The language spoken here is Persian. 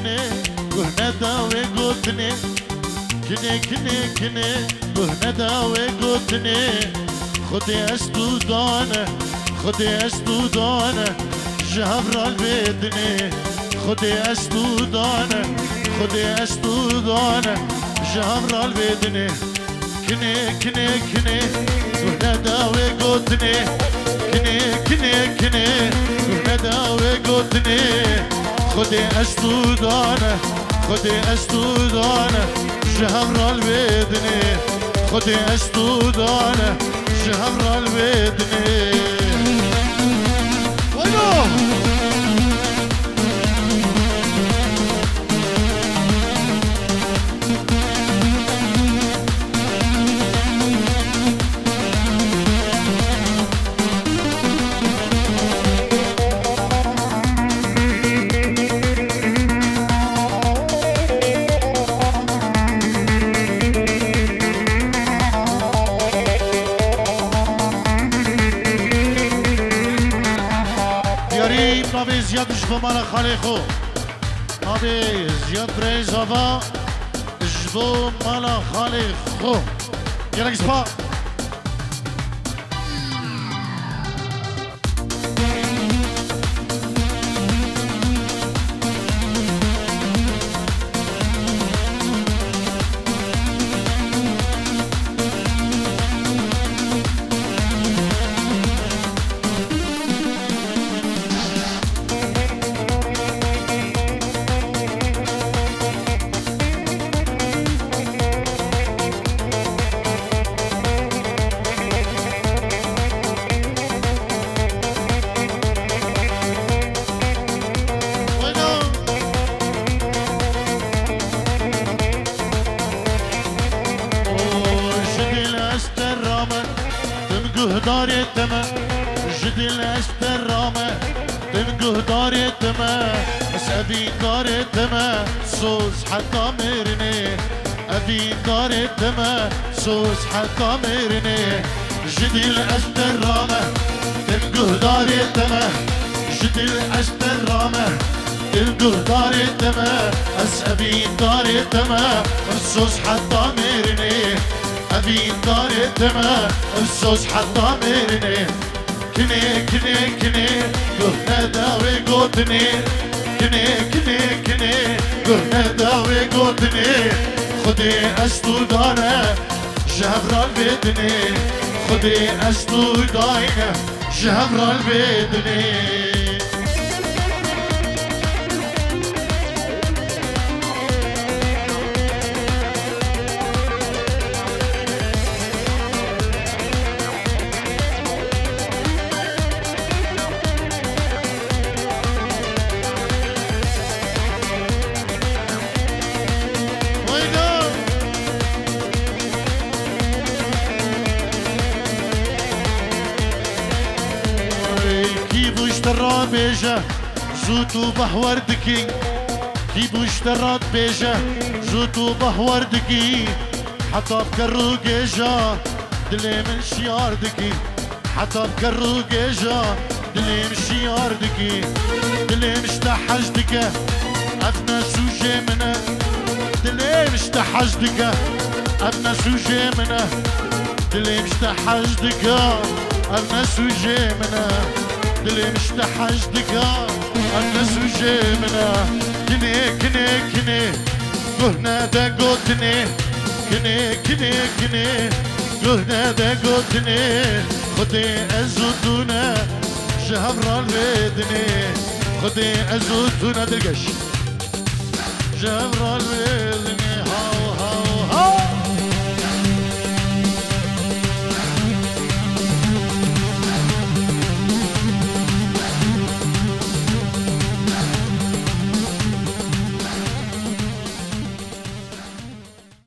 كني قهنا داوي قوتني كني قهنا داوي قوتني خدي أسدودانة خدي أسدودانة جهبر البيدني خدي أسدودانة خدي أسدودانة جهبر البيدني كني قهنا داوي قوتني كني قهنا داوي قوتني خدي أسدودانة خدي أسدودانة جهبر البيدني خدي أسدودانة جهبر البيدني وينو نبی زیاد جبو مال خالی خو نبی زیاد بریز آوا جبو مال خالی خو گرگ سپا داري تما جدي الاسترامة تنقه داري تما بس أبي داري تما سوز حتى مرني أبي داري تما سوز حتى مرني جدي الاسترامة تنقه داري تما جدي الاسترامة تنقه داري تما بس أبي داري تما سوز حتى مرني أبي داري تما السوس حتى مرني كني قهنا داوي قوتني كني قهنا داوي قوتني خدي أسدودانة جهبر البيدني خدي أسدودانة جهبر البيدني بيجا زوتو بحوردكي كيبو اشترات بيجا زوتو بحوردكي حتى بكرو جيجا دلي من شياردكي حتى بكرو جيجا دلي من شياردكي دلي مش تحجدك أبنا سوجي منه دلي مش تحجدك أبنا سوجي منه دلي مش تحجدك أبنا سوجي منه دلي مش تحجدك أنا سوجي منا كني قهنا دا قوتني كني قهنا دا قوتني خدي أزودونا جهبر البيدني خدي أزودونا درقش جهبر البيدني هاو